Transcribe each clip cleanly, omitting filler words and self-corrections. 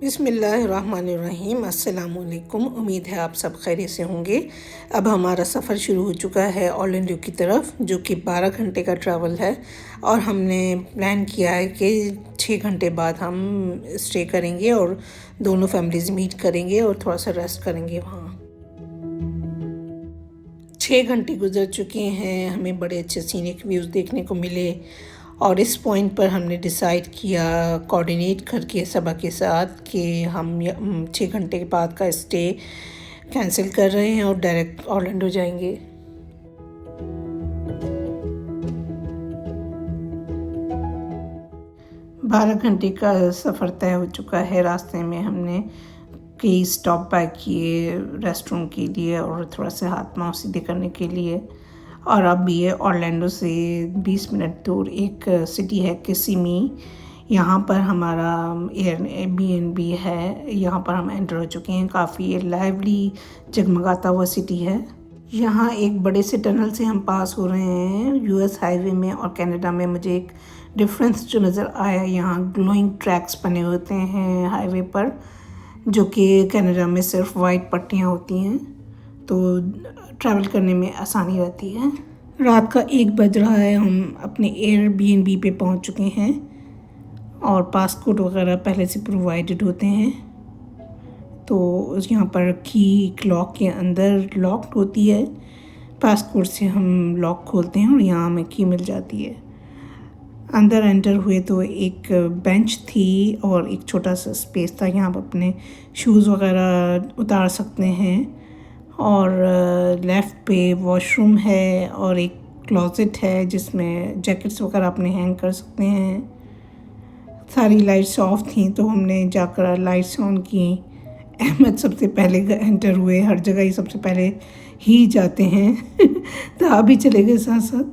बिस्मिल्लाहिर्रहमानिर्रहीम। अस्सलामुअलैकुम। उम्मीद है आप सब खैरियत से होंगे। अब हमारा सफ़र शुरू हो चुका है ऑरलैंडो की तरफ, जो कि 12 घंटे का ट्रैवल है और हमने प्लान किया है कि 6 घंटे बाद हम स्टे करेंगे और दोनों फैमिलीज़ मीट करेंगे और थोड़ा सा रेस्ट करेंगे वहाँ। 6 घंटे गुजर चुके हैं, हमें बड़े अच्छे सीनिक व्यूज़ देखने को मिले और इस पॉइंट पर हमने डिसाइड किया कोऑर्डिनेट करके सबा के साथ कि हम 6 घंटे के बाद का स्टे कैंसिल कर रहे हैं और डायरेक्ट ऑरलैंडो जाएंगे। बारह घंटे का सफ़र तय हो चुका है। रास्ते में हमने कई स्टॉप बाय किए रेस्टोरेंट के लिए और थोड़ा सा हाथ पाँव सीधे करने के लिए। और अब ये ऑरलैंडो से 20 मिनट दूर एक सिटी है किसिमी, यहाँ पर हमारा एयरबीएनबी है। यहाँ पर हम एंटर हो चुके हैं। काफ़ी लाइवली जगमगाता हुआ सिटी है। यहाँ एक बड़े से टनल से हम पास हो रहे हैं। यूएस हाईवे में और कनाडा में मुझे एक डिफरेंस जो नज़र आया, यहाँ ग्लोइंग ट्रैक्स बने होते हैं हाईवे पर, जो कि कनाडा में सिर्फ वाइट पट्टियाँ होती हैं, तो ट्रैवल करने में आसानी रहती है। रात का 1 बज रहा है, हम अपने एयरबीएनबी पे पहुंच चुके हैं और पासपोर्ट वगैरह पहले से प्रोवाइडेड होते हैं। तो यहाँ पर की लॉक के अंदर लॉक्ड होती है, पासपोर्ट से हम लॉक खोलते हैं और यहाँ हमें की मिल जाती है। अंदर एंटर हुए तो एक बेंच थी और एक छोटा सा स्पेस था, यहाँ पर अपने शूज़ वगैरह उतार सकते हैं। और लेफ़्ट पे वॉशरूम है और एक क्लोज़ेट है जिसमें जैकेट्स वगैरह अपने हैंग कर सकते हैं। सारी लाइट्स ऑफ थी तो हमने जाकर लाइट्स ऑन की। अहमद सबसे पहले एंटर हुए, हर जगह ही सबसे पहले ही जाते हैं तो आप भी चले गए साथ साथ।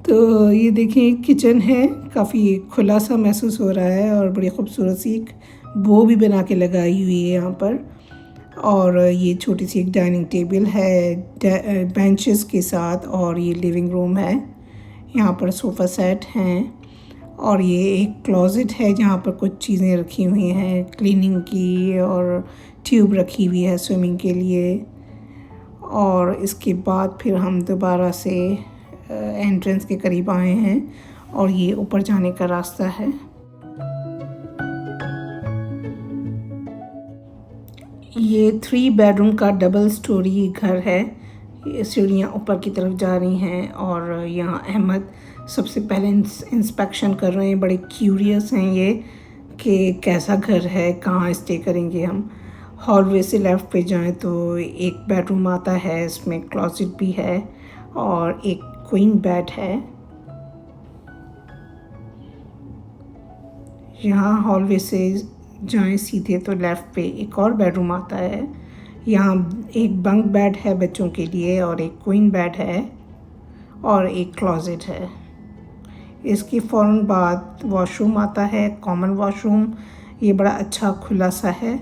तो ये देखें किचन है, काफ़ी खुला सा महसूस हो रहा है और बड़ी खूबसूरत सी एक बो भी बना के लगाई हुई है यहाँ पर। और ये छोटी सी एक डाइनिंग टेबल है बेंचेस के साथ और ये लिविंग रूम है। यहाँ पर सोफ़ा सेट हैं और ये एक क्लोज़ेट है जहाँ पर कुछ चीज़ें रखी हुई हैं क्लीनिंग की, और ट्यूब रखी हुई है स्विमिंग के लिए। और इसके बाद फिर हम दोबारा से एंट्रेंस के करीब आए हैं और ये ऊपर जाने का रास्ता है। ये 3 बेडरूम का डबल स्टोरी घर है। ये सीढ़ियाँ ऊपर की तरफ जा रही हैं और यहाँ अहमद सबसे पहले इंस्पेक्शन कर रहे हैं। बड़े क्यूरियस हैं ये कि कैसा घर है, कहाँ स्टे करेंगे हम। हॉलवे से लेफ़्ट पे जाएं तो एक बेडरूम आता है, इसमें क्लोजेट भी है और एक क्वीन बेड है। यहाँ हॉलवे से जाएं सीधे तो लेफ़्ट पे एक और बेडरूम आता है। यहाँ एक बंक बेड है बच्चों के लिए और एक क्वीन बेड है और एक क्लोजेट है। इसके फ़ौरन बाद वॉशरूम आता है, कॉमन वॉशरूम। ये बड़ा अच्छा खुला सा है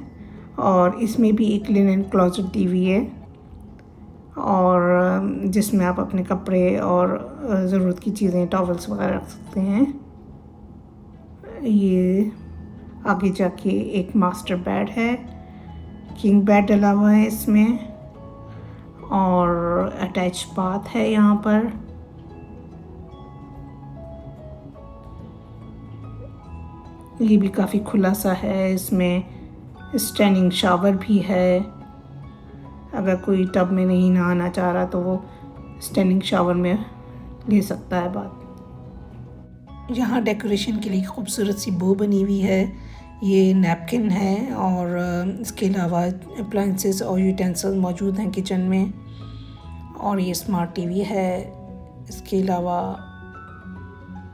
और इसमें भी एक लिनन क्लोजेट दी हुई है और जिसमें आप अपने कपड़े और ज़रूरत की चीज़ें टॉवल्स वगैरह रख सकते हैं। ये आगे जाके एक मास्टर बेड है, किंग बेड डला हुआ है इसमें और अटैच बाथ है यहाँ पर। ये भी काफ़ी खुला सा है, इसमें स्टैंडिंग शावर भी है। अगर कोई टब में नहीं नहाना चाह रहा तो वो स्टैंडिंग शावर में ले सकता है बात। यहाँ डेकोरेशन के लिए खूबसूरत सी बो बनी हुई है। ये नैपकिन है और इसके अलावा अप्लायंसेस और यूटेंसिल्स मौजूद हैं किचन में। और ये स्मार्ट टीवी है। इसके अलावा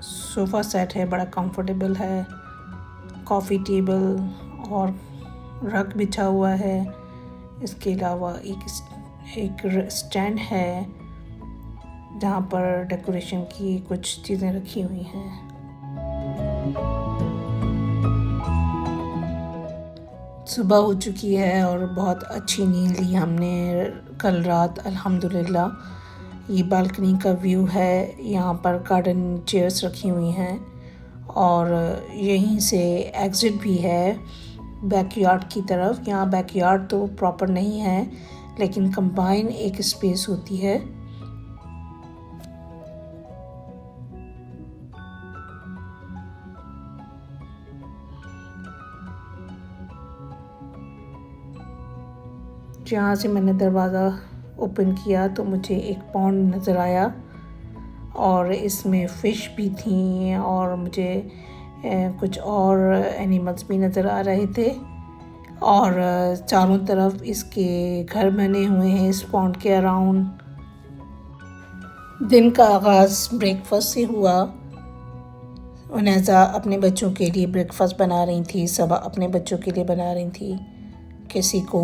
सोफ़ा सेट है, बड़ा कंफर्टेबल है। कॉफ़ी टेबल और रग बिछा हुआ है। इसके अलावा एक स्टैंड है जहाँ पर डेकोरेशन की कुछ चीज़ें रखी हुई हैं। सुबह हो चुकी है और बहुत अच्छी नींद ली हमने कल रात अल्हम्दुलिल्लाह। ये बालकनी का व्यू है, यहाँ पर गार्डन चेयर्स रखी हुई हैं और यहीं से एग्ज़िट भी है बैकयार्ड की तरफ। यहाँ बैकयार्ड तो प्रॉपर नहीं है, लेकिन कंबाइन एक स्पेस होती है। जहाँ से मैंने दरवाज़ा ओपन किया तो मुझे एक पॉन्ड नज़र आया और इसमें फ़िश भी थी और मुझे कुछ और एनिमल्स भी नज़र आ रहे थे। और चारों तरफ इसके घर बने हुए हैं इस पॉन्ड के अराउंड। दिन का आगाज़ ब्रेकफास्ट से हुआ। उनैज़ा अपने बच्चों के लिए ब्रेकफास्ट बना रही थी, सब अपने बच्चों के लिए बना रही थी। किसी को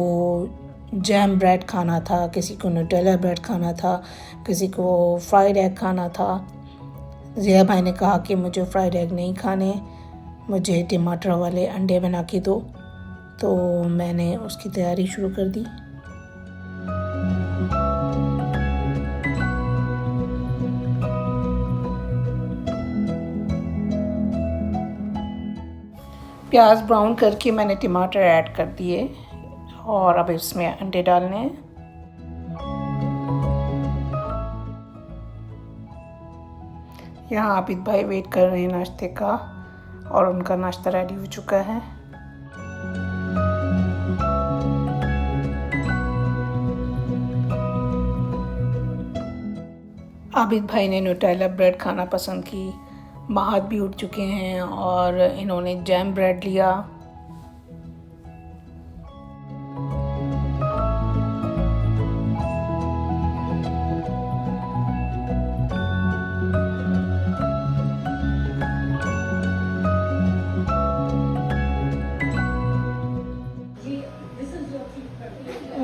जैम ब्रेड खाना था, किसी को न्यूटेला ब्रेड खाना था, किसी को फ्राइड एग खाना था। ज़िया भाई ने कहा कि मुझे फ्राइड एग नहीं खाने, मुझे टमाटर वाले अंडे बना के दो, तो मैंने उसकी तैयारी शुरू कर दी। प्याज ब्राउन करके मैंने टमाटर ऐड कर दिए और अब इसमें अंडे डालने हैं। यहाँ आबिद भाई वेट कर रहे हैं नाश्ते का और उनका नाश्ता रेडी हो चुका है। आबिद भाई ने न्यूटेला ब्रेड खाना पसंद की। महाद भी उठ चुके हैं और इन्होंने जैम ब्रेड लिया।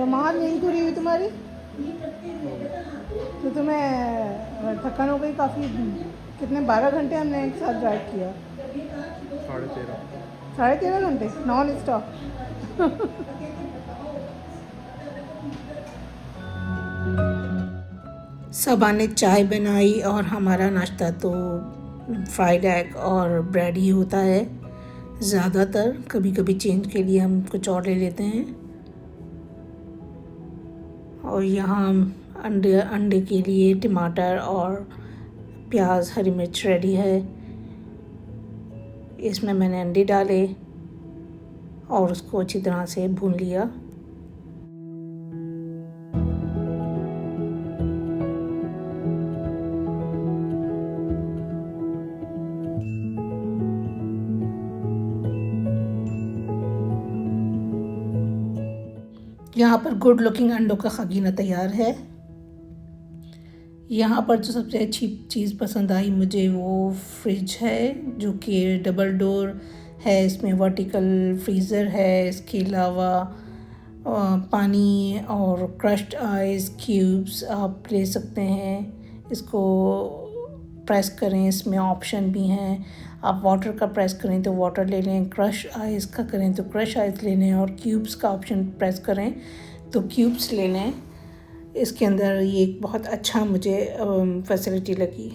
महाद नींद पूरी हुई तुम्हारी? तो तुम्हें थकान हो गई काफ़ी। कितने 12 घंटे हमने एक साथ ड्राइव किया? 13.5 घंटे नॉन स्टॉप। सबा ने चाय बनाई और हमारा नाश्ता तो फ्राइड एग और ब्रेड ही होता है ज़्यादातर। कभी कभी चेंज के लिए हम कुछ और ले लेते हैं। और यहाँ अंडे के लिए टमाटर और प्याज हरी मिर्च रेडी है। इसमें मैंने अंडे डाले और उसको अच्छी तरह से भून लिया। यहाँ पर गुड लुकिंग अंडों का खगीना तैयार है। यहाँ पर जो सबसे अच्छी चीज़ पसंद आई मुझे वो फ्रिज है, जो कि डबल डोर है। इसमें वर्टिकल फ्रीज़र है। इसके अलावा पानी और क्रश्ड आइस क्यूब्स आप ले सकते हैं। इसको प्रेस करें, इसमें ऑप्शन भी हैं। आप वाटर का प्रेस करें तो वाटर ले लें, क्रश आइस का करें तो क्रश आइस ले लें, और क्यूब्स का ऑप्शन प्रेस करें तो क्यूब्स ले लें। इसके अंदर ये एक बहुत अच्छा मुझे फैसिलिटी लगी।